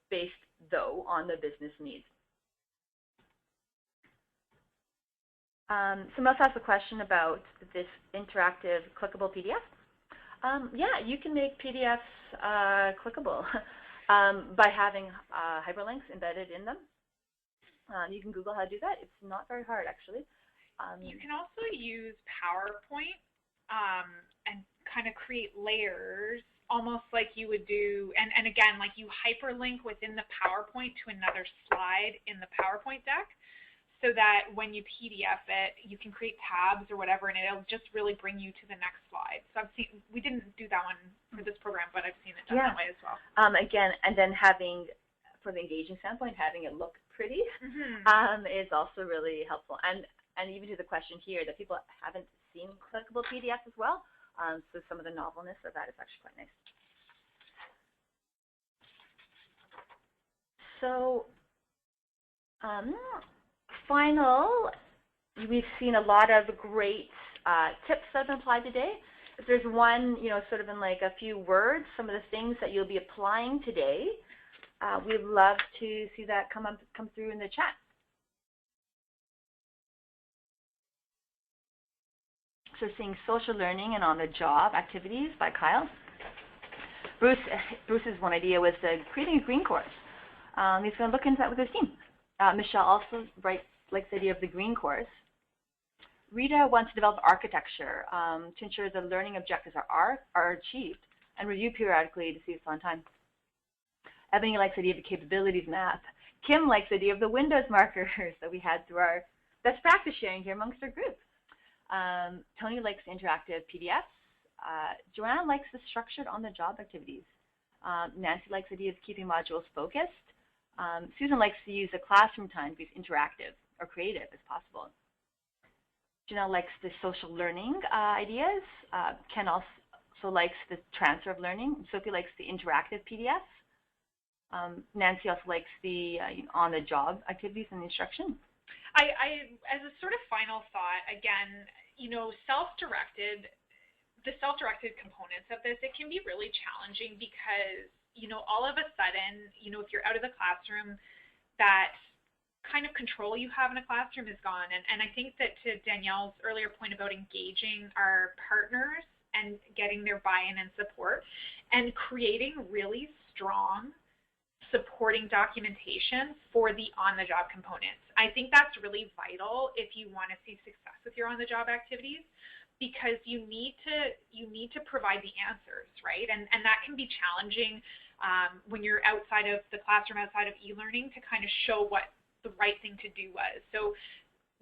based though on the business needs. Someone else asked a question about this interactive clickable PDF. Yeah, you can make PDFs clickable by having hyperlinks embedded in them. You can Google how to do that. It's not very hard, actually. You can also use PowerPoint and kind of create layers, almost like you would do, and again, like you hyperlink within the PowerPoint to another slide in the PowerPoint deck, so that when you PDF it, you can create tabs or whatever, and it'll just really bring you to the next slide. So I've seen, we didn't do that one for this program, but I've seen it done that way as well. Again, and then having, for the engaging standpoint, having it look pretty is also really helpful. And even to the question here that people haven't seen clickable PDFs as well. So some of the novelness of that is actually quite nice. So we've seen a lot of great tips that have been applied today. If there's one, sort of in like a few words, some of the things that you'll be applying today, we'd love to see that come through in the chat. So seeing social learning and on-the-job activities by Kyle. Bruce's one idea was creating a green course. He's going to look into that with his team. Michelle also likes the idea of the green course. Rita wants to develop architecture to ensure the learning objectives are achieved and review periodically to see if it's on time. Ebony likes the idea of the capabilities map. Kim likes the idea of the Windows markers that we had through our best practice sharing here amongst our group. Tony likes interactive PDFs. Joanne likes the structured on-the-job activities. Nancy likes the idea of keeping modules focused. Susan likes to use the classroom time to be interactive or creative as possible. Janelle likes the social learning ideas. Ken also likes the transfer of learning. Sophie likes the interactive PDFs. Nancy also likes the on-the-job activities and instruction. As a sort of final thought, again, the self-directed components of this, it can be really challenging because, all of a sudden, if you're out of the classroom, that kind of control you have in a classroom is gone. And I think that to Danielle's earlier point about engaging our partners and getting their buy-in and support and creating really strong supporting documentation for the on-the-job components. I think that's really vital if you want to see success with your on-the-job activities, because you need to provide the answers, right? And that can be challenging when you're outside of the classroom, outside of e-learning, to kind of show what the right thing to do was. So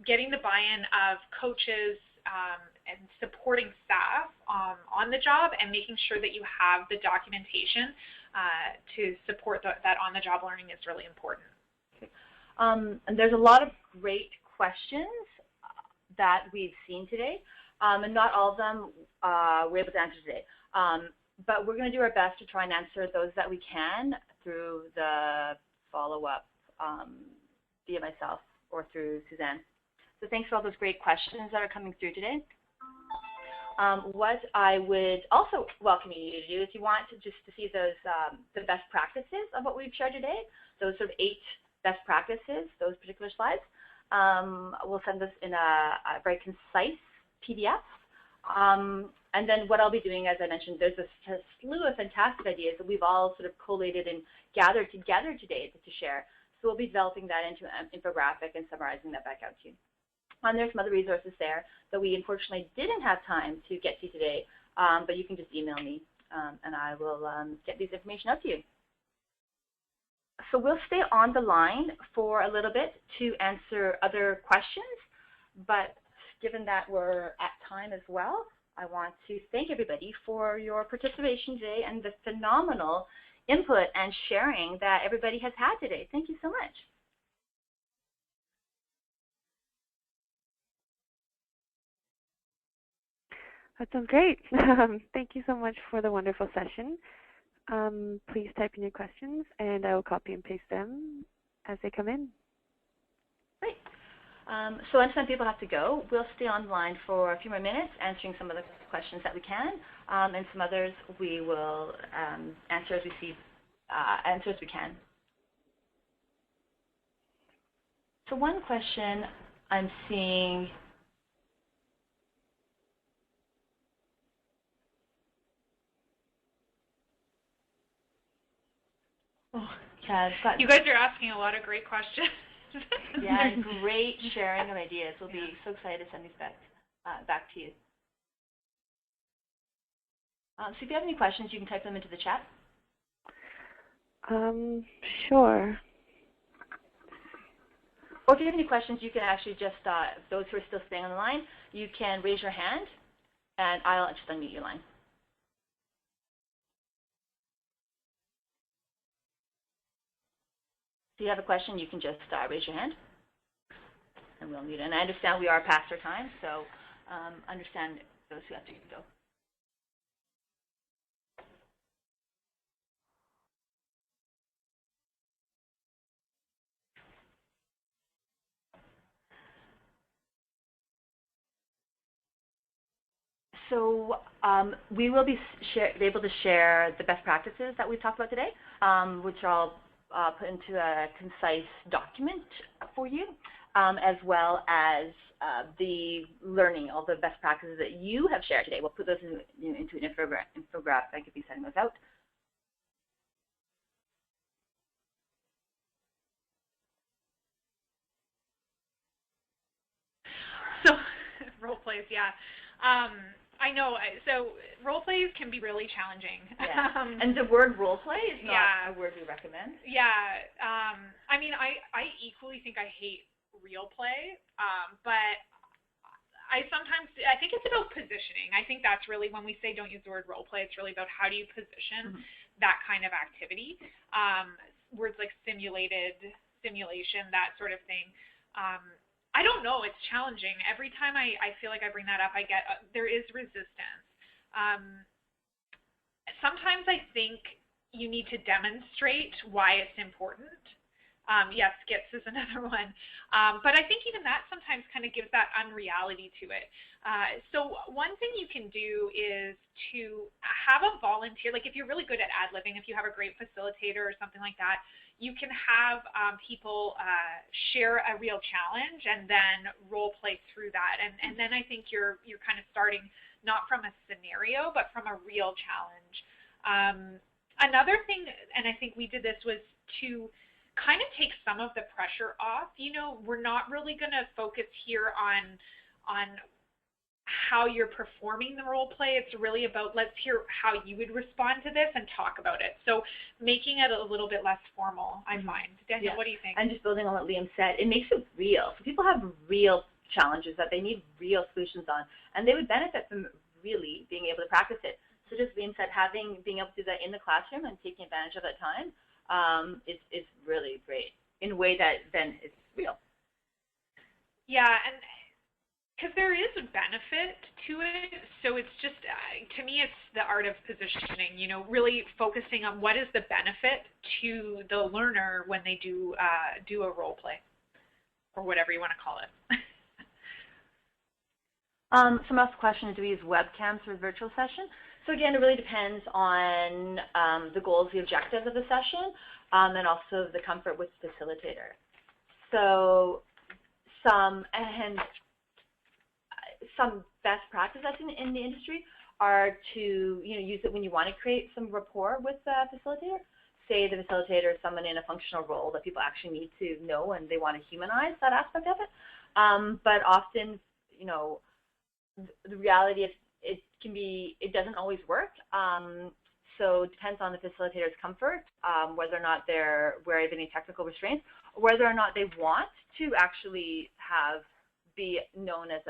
getting the buy-in of coaches and supporting staff on the job, and making sure that you have the documentation to support that on-the-job learning is really important. Okay. And there's a lot of great questions that we've seen today, and not all of them we're able to answer today. But we're going to do our best to try and answer those that we can through the follow-up via myself or through Suzanne. So thanks for all those great questions that are coming through today. What I would also welcome you to do is you want to just to see those the best practices of what we've shared today, those sort of 8 best practices, those particular slides. We'll send this in a very concise PDF. And then what I'll be doing, as I mentioned, there's a slew of fantastic ideas that we've all sort of collated and gathered together today to share. So we'll be developing that into an infographic and summarizing that back out to you. And there's some other resources there that we unfortunately didn't have time to get to today, but you can just email me and I will get this information out to you. So we'll stay on the line for a little bit to answer other questions, but given that we're at time as well, I want to thank everybody for your participation today and the phenomenal input and sharing that everybody has had today. Thank you so much. That sounds great. Thank you so much for the wonderful session. Please type in your questions, and I will copy and paste them as they come in. Great. So as some people have to go, we'll stay online for a few more minutes answering some of the questions that we can, and some others we will answer as we can. So one question I'm seeing. Oh, yeah, you guys are asking a lot of great questions. Yeah, great sharing of ideas. We'll be so excited to send these back to you. So if you have any questions, you can type them into the chat. Sure. Or if you have any questions, you can actually just, those who are still staying on the line, you can raise your hand, and I'll just unmute your line. If you have a question, you can just raise your hand, and we'll mute it. And I understand we are past our time, so understand those who have to go. So we will be able to share the best practices that we've talked about today, which I'll put into a concise document for you, as well as the learning, all the best practices that you have shared today. We'll put those into an infographic. I could be sending those out. So role plays, yeah. I know. So role plays can be really challenging. Yeah. And the word role play is not a word we recommend. Yeah. I mean, I equally think I hate real play, but I think it's about positioning. I think that's really, when we say don't use the word role play, it's really about how do you position that kind of activity. Words like simulation, that sort of thing. I don't know. It's challenging. Every time I feel like I bring that up, I get there is resistance. Sometimes I think you need to demonstrate why it's important. Yes, skips is another one. But I think even that sometimes kind of gives that unreality to it. So one thing you can do is to have a volunteer, like if you're really good at ad-libbing, if you have a great facilitator or something like that, you can have people share a real challenge and then role play through that. And then I think you're kind of starting not from a scenario, but from a real challenge. Another thing, and I think we did this, was to kind of take some of the pressure off. You know, we're not really going to focus here on how you're performing the role play. It's really about, let's hear how you would respond to this and talk about it. So making it a little bit less formal, I find. Danielle, what do you think? And just building on what Liam said, it makes it real. So people have real challenges that they need real solutions on, and they would benefit from really being able to practice it. So just Liam said, being able to do that in the classroom and taking advantage of that time is really great. in a way that then is real. Yeah, and because there is a benefit to it, so it's just, to me, it's the art of positioning, you know, really focusing on what is the benefit to the learner when they do a role play, or whatever you want to call it. Some else question is, do we use webcams for the virtual session? So again, it really depends on the goals, the objectives of the session, and also the comfort with the facilitator. So some best practices in the industry are to use it when you want to create some rapport with the facilitator. Say the facilitator is someone in a functional role that people actually need to know and they want to humanize that aspect of it. But often, the reality is it doesn't always work. So it depends on the facilitator's comfort, whether or not they're aware of any technical restraints, or whether or not they want to actually be known as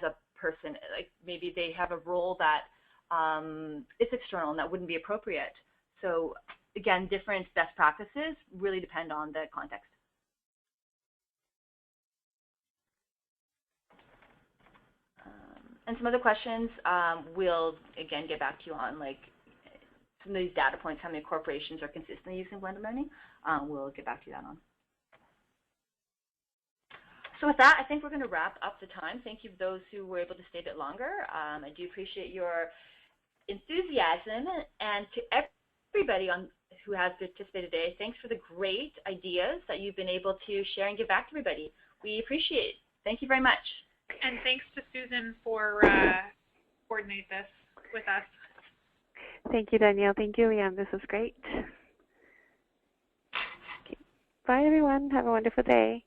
a person. Like maybe they have a role that is external and that wouldn't be appropriate. So again, different best practices really depend on the context. And some other questions we'll, again, get back to you on, like some of these data points, how many corporations are consistently using blended learning. We'll get back to you on. So with that, I think we're going to wrap up the time. Thank you to those who were able to stay a bit longer. I do appreciate your enthusiasm, and to everybody who has participated today, thanks for the great ideas that you've been able to share and give back to everybody. We appreciate it. Thank you very much. And thanks to Susan for coordinating this with us. Thank you, Danielle. Thank you, Leanne. This was great. Okay. Bye, everyone. Have a wonderful day.